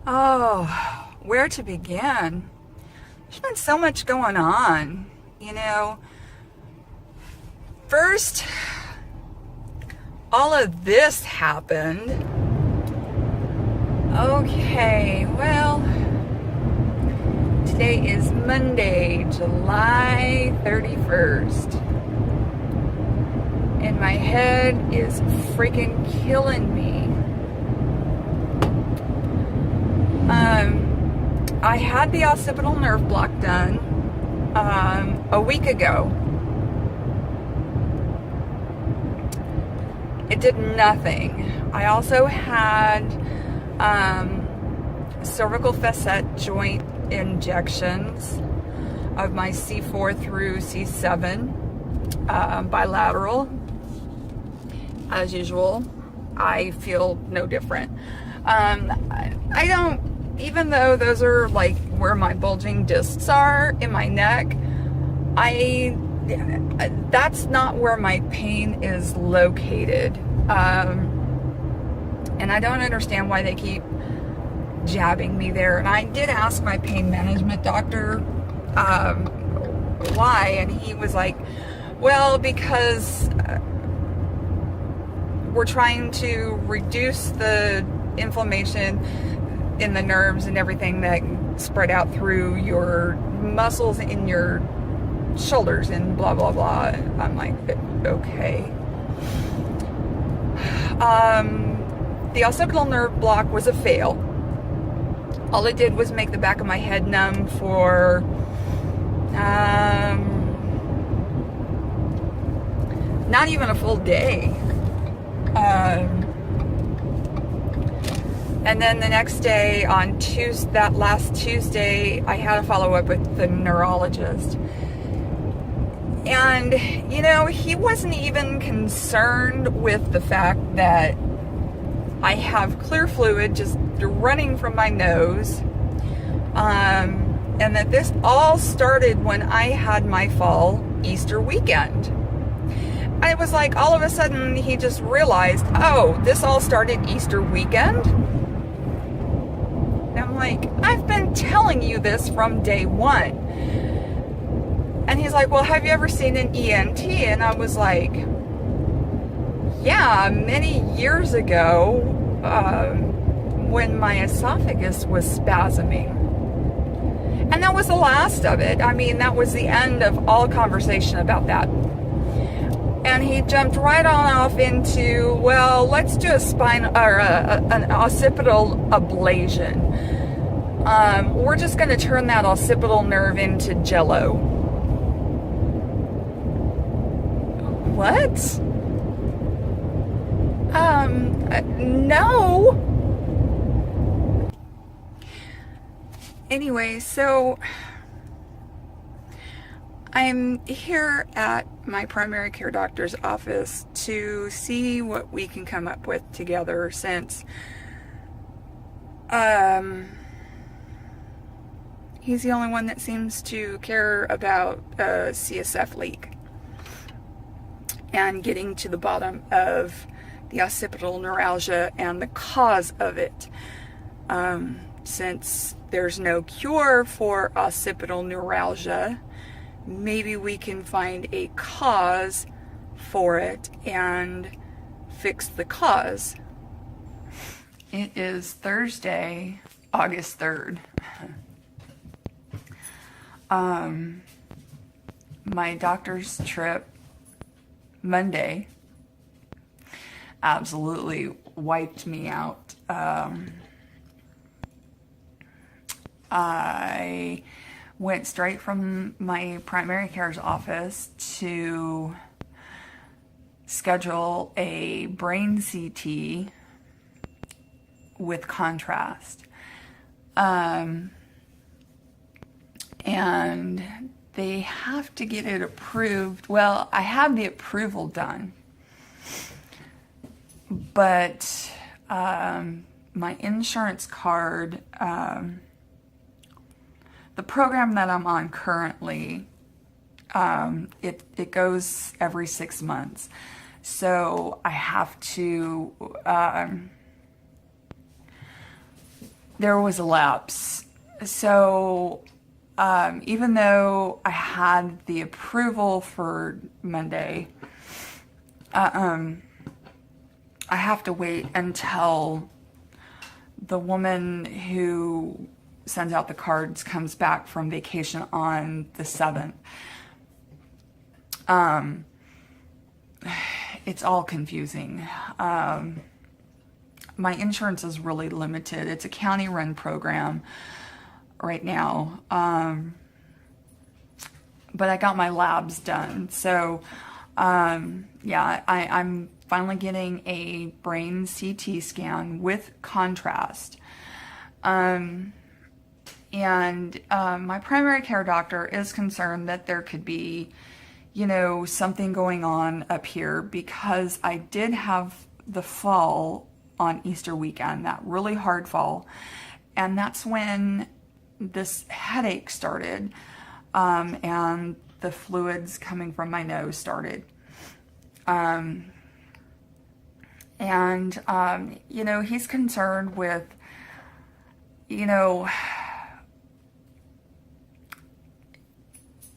Oh, where to begin? There's been so much going on, First, all of this happened. Okay, well, today is Monday, July 31st. And my head is freaking killing me. I had the Occipital Nerve Block done a week ago. It did nothing. I also had cervical facet joint injections of my C4 through C7 bilateral. As usual, I feel no different. I don't, even though those are like where my bulging discs are in my neck, that's not where my pain is located. And I don't understand why they keep jabbing me there. And I did ask my pain management doctor why, and he was like, well, because we're trying to reduce the inflammation in the nerves and everything that spread out through your muscles in your shoulders and blah blah blah. I'm like, okay. The occipital nerve block was a fail. All it did was make the back of my head numb for not even a full day. And then the next day, on that last Tuesday, I had a follow-up with the neurologist. And, he wasn't even concerned with the fact that I have clear fluid just running from my nose. And that this all started when I had my fall Easter weekend. And it was like, all of a sudden, he just realized, oh, this all started Easter weekend? And I'm like, I've been telling you this from day one. And he's like, well, have you ever seen an ENT? And I was like, yeah, many years ago, when my esophagus was spasming. And that was the last of it. I mean, that was the end of all conversation about that. And he jumped right on off into, well, let's do an occipital ablation. We're just going to turn that occipital nerve into jello. What? No. Anyway, so I'm here at my primary care doctor's office to see what we can come up with together, since he's the only one that seems to care about a CSF leak and getting to the bottom of the occipital neuralgia and the cause of it. Since there's no cure for occipital neuralgia, maybe we can find a cause for it and fix the cause. It is Thursday, August 3rd. My doctor's trip Monday absolutely wiped me out. I went straight from my primary care's office to schedule a brain CT with contrast. And they have to get it approved. Well, I have the approval done, but my insurance card, the program that I'm on currently, it goes every 6 months. So I have to there was a lapse. So even though I had the approval for Monday, I have to wait until the woman who sends out the cards comes back from vacation on the 7th. It's all confusing. My insurance is really limited. It's a county-run program right now. But I got my labs done. So, yeah, I'm finally getting a brain CT scan with contrast. And my primary care doctor is concerned that there could be, you know, something going on up here because I did have the fall on Easter weekend, that really hard fall. And that's when this headache started, and the fluids coming from my nose started. You know, he's concerned with, you know,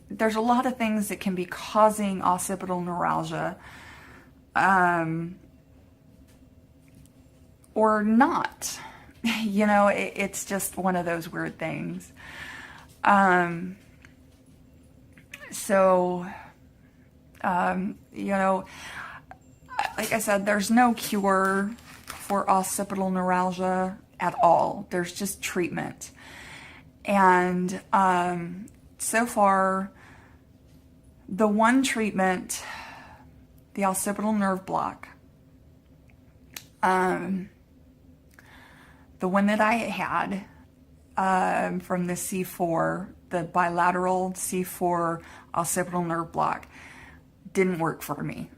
there's a lot of things that can be causing occipital neuralgia, or not. You know, it's just one of those weird things. You know, like I said, there's no cure for occipital neuralgia at all. There's just treatment. And so far, the one treatment, the occipital nerve block, the one that I had from the C4, the bilateral C4 occipital nerve block, didn't work for me.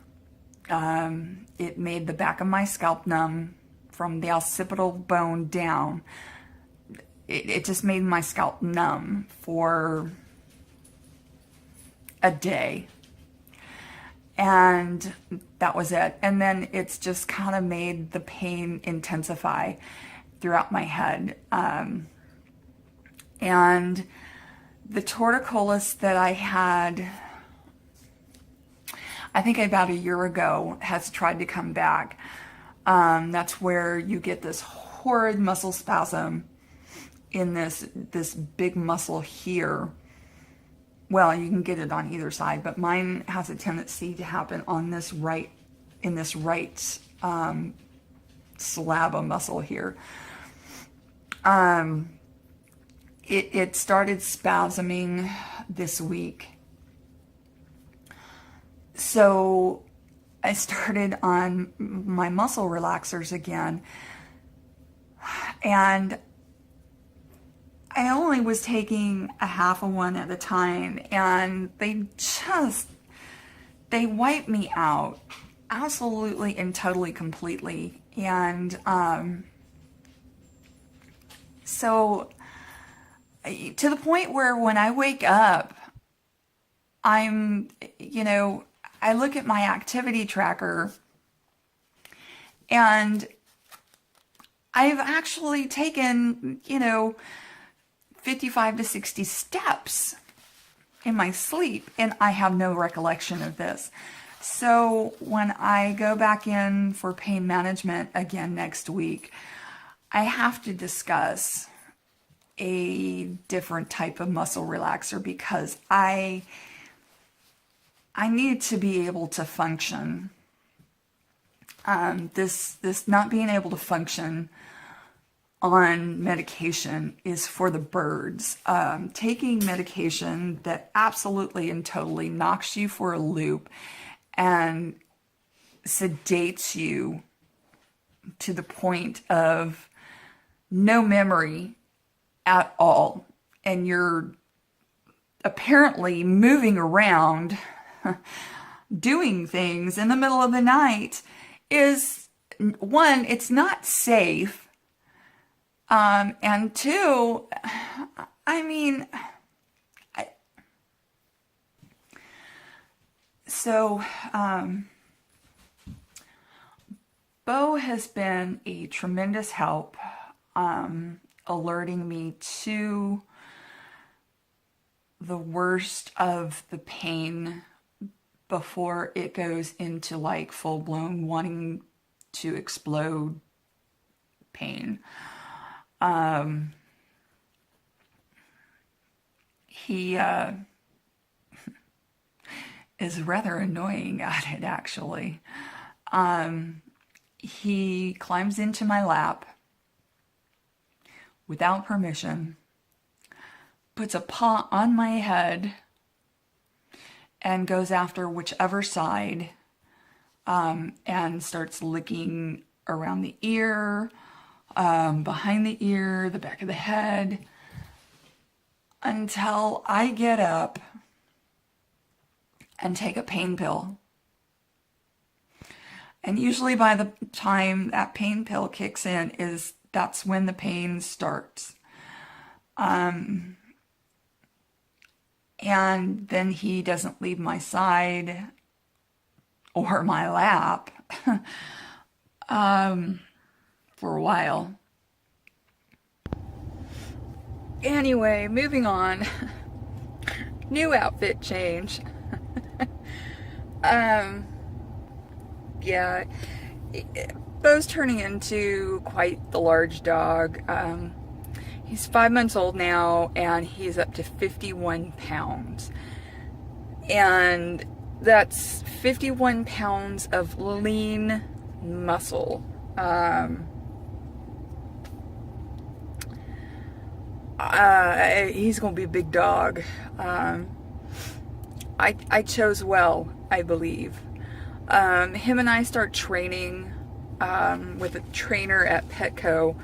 It made the back of my scalp numb from the occipital bone down. It just made my scalp numb for a day. And that was it. And then it's just kind of made the pain intensify throughout my head. And the torticollis that I had, I think about a year ago, has tried to come back. That's where you get this horrid muscle spasm in this big muscle here. Well, you can get it on either side, but mine has a tendency to happen on this right, in this right slab of muscle here. It started spasming this week. So I started on my muscle relaxers again, and I only was taking a half of one at a time, and they wiped me out absolutely and totally completely. And so to the point where when I wake up, you know, I look at my activity tracker, and I've actually taken, you know, 55 to 60 steps in my sleep, and I have no recollection of this. So when I go back in for pain management again next week, I have to discuss a different type of muscle relaxer, because I need to be able to function. This not being able to function on medication is for the birds. Taking medication that absolutely and totally knocks you for a loop and sedates you to the point of no memory at all, and you're apparently moving around doing things in the middle of the night, is, one, it's not safe. And two, I mean, Bo has been a tremendous help alerting me to the worst of the pain before it goes into like full-blown wanting to explode pain. He is rather annoying at it, actually. He climbs into my lap without permission, puts a paw on my head, and goes after whichever side, and starts licking around the ear, behind the ear, the back of the head, until I get up and take a pain pill. And usually by the time that pain pill kicks in, that's when the pain starts. And then he doesn't leave my side or my lap for a while. Anyway, moving on. New outfit change. Yeah, Bo's turning into quite the large dog. He's 5 months old now, and he's up to 51 pounds. And that's 51 pounds of lean muscle. He's going to be a big dog. I chose well, I believe. Him and I start training with a trainer at Petco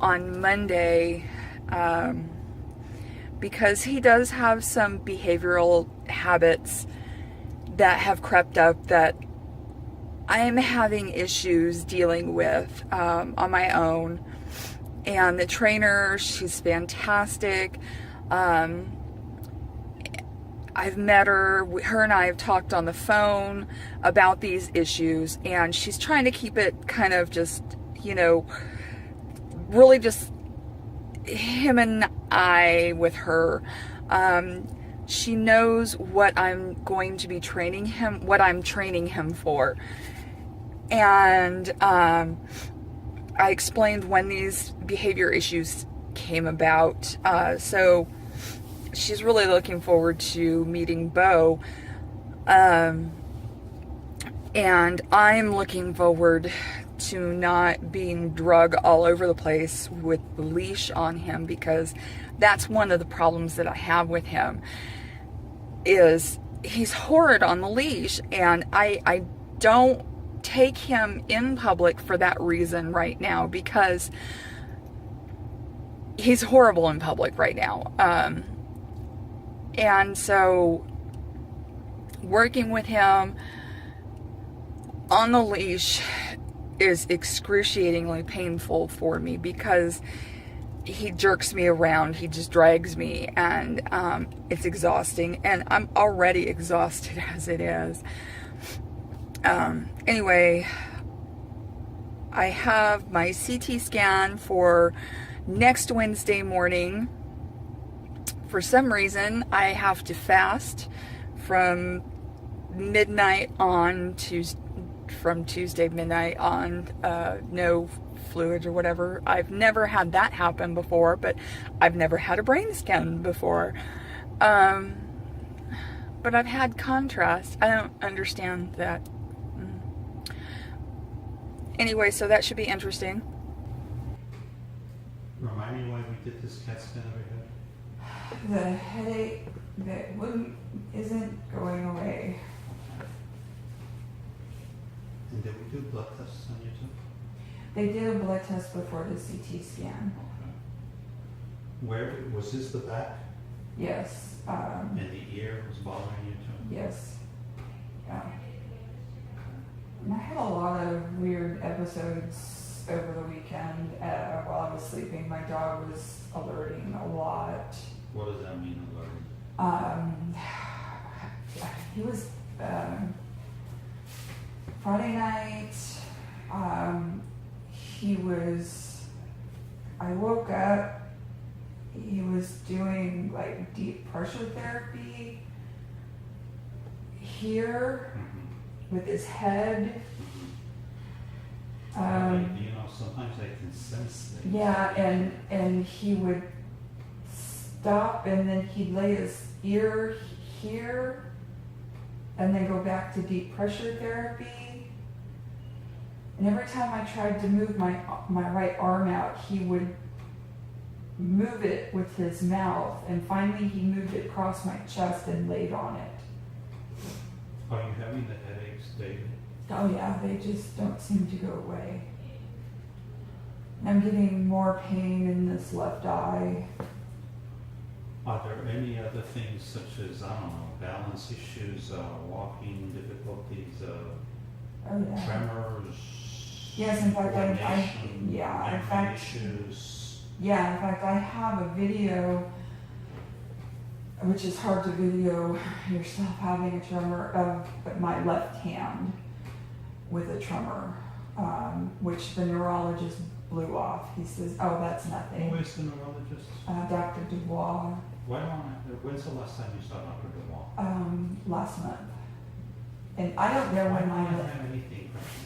on Monday, because he does have some behavioral habits that have crept up that I'm having issues dealing with on my own. And the trainer, she's fantastic. I've met her. Her and I have talked on the phone about these issues, and she's trying to keep it kind of just, really just him and I with her. She knows what I'm going to be training him, what I'm training him for. And I explained when these behavior issues came about. So she's really looking forward to meeting Bo. And I'm looking forward to not being drug all over the place with the leash on him, because that's one of the problems that I have with him, is he's horrid on the leash, and I don't take him in public for that reason right now, because he's horrible in public right now. And so working with him on the leash is excruciatingly painful for me, because he jerks me around, he just drags me, and it's exhausting, and I'm already exhausted as it is. Anyway, I have my CT scan for next Wednesday morning. For some reason, I have to fast from midnight on from Tuesday midnight on, no fluids or whatever. I've never had that happen before, but I've never had a brain scan before. But I've had contrast. I don't understand that. Anyway, so that should be interesting. Remind me why we did this CAT scan over here. The headache that isn't going away. And did we do blood tests on you too? They did a blood test before the CT scan. Okay. Where was this, the back? Yes. And the ear was bothering you too? Yes. Yeah. And I had a lot of weird episodes over the weekend while I was sleeping. My dog was alerting a lot. What does that mean, alerting? He was Friday night. He was I woke up, he was doing like deep pressure therapy here with his head. You know, sometimes I can sense things. Yeah, and he would stop and then he'd lay his ear here and then go back to deep pressure therapy. And every time I tried to move my right arm out, he would move it with his mouth, and finally he moved it across my chest and laid on it. Are you having the headaches daily? Oh yeah, they just don't seem to go away. And I'm getting more pain in this left eye. Are there any other things such as, I don't know, balance issues, walking difficulties, Oh yeah. tremors? Yes, in fact, coordination, yeah, in memory fact, issues? yeah, in fact, I have a video, which is hard to video yourself having a tremor, of my left hand with a tremor, which the neurologist blew off. He says, "Oh, that's nothing." Who is the neurologist? Dr. Dubois. When's the last time you saw Dr. Dubois? Last month, and I don't know Why when don't you my. have anything from him?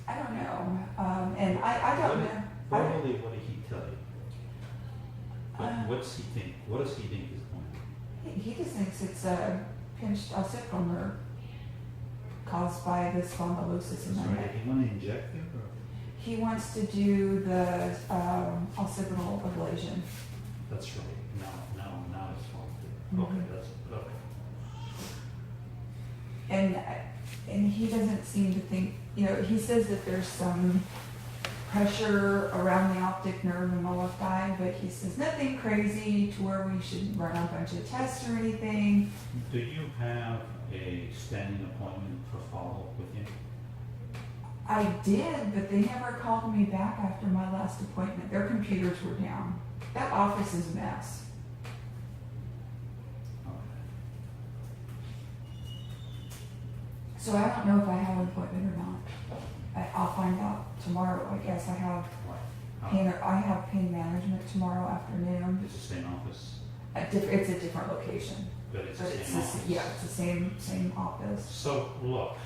I don't know, and I don't know. Verbally, what did he tell you? What does he think? What does he think is going on? He just thinks it's a pinched occipital nerve caused by the spondylosis in my Sorry, neck. did he want to inject you? Or? He wants to do the occipital ablation. That's right. Now it's all Mhm. Okay, that's okay. And he doesn't seem to think, he says that there's some pressure around the optic nerve in my left eye, but he says nothing crazy to where we should run a bunch of tests or anything. Do you have a standing appointment for follow-up with him? I did, but they never called me back after my last appointment. Their computers were down. That office is a mess. Okay. So I don't know if I have an appointment or not. I'll find out tomorrow. I guess I have pain management tomorrow afternoon. It's the same office, It's a different location, but it's but the it's same office. it's the same office. So look,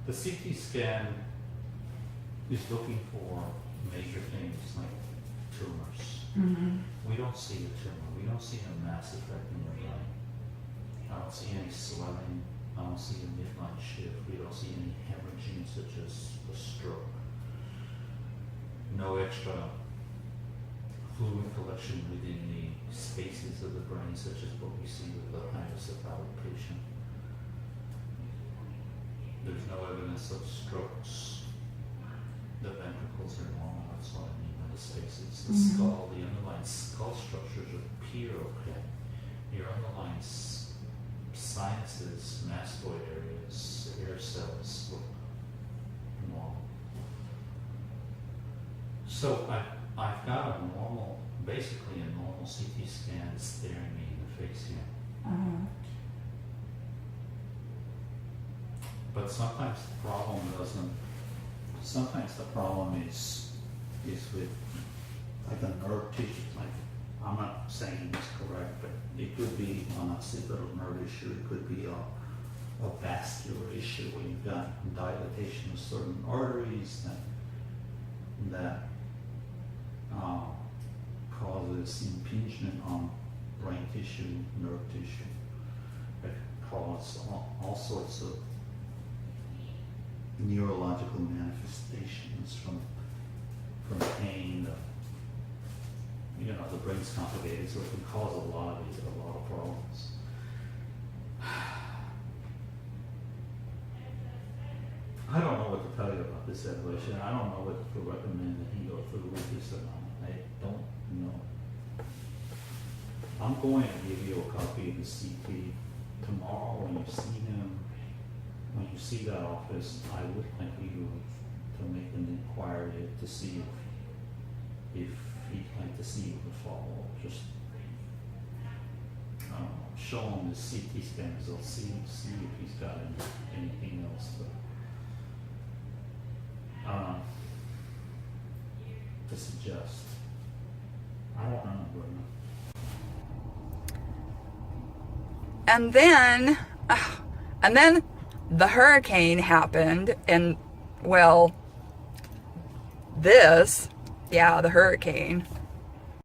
the CT scan is looking for major things like tumors. Mm-hmm. We don't see a tumor. We don't see a mass effect in your brain. I don't see any swelling. I don't see a midline shift. We don't see any hemorrhaging such as a stroke. No extra fluid collection within the spaces of the brain such as what we see with the hydrocephalic patient. There's no evidence of strokes. The ventricles are normal, that's what I mean by the spaces. The Mhm. skull, the underlying skull structures appear okay. Your underlying sinuses, mastoid areas, air cells look normal. So I've got basically a normal CT scan staring me in the face here. Uh-huh. But sometimes the problem is with like the nerve tissue. Like, I'm not saying it's correct, but it could be an occipital nerve issue. It could be a vascular issue where you've got dilatation of certain arteries that causes impingement on brain tissue, nerve tissue. It causes all sorts of neurological manifestations from pain. The brain's complicated, so it can cause a lot of problems. I don't know what to tell you about this evolution. I don't know what to recommend that he go through with this or not. I don't know. I'm going to give you a copy of the CT tomorrow when you see him. When you see that office, I would like you to make an inquiry to see if he'd like to see you to follow up. Just show him the CT scan results, see if he's got anything else. to suggest. I don't know, Brenda. And then the hurricane happened, and well, the hurricane.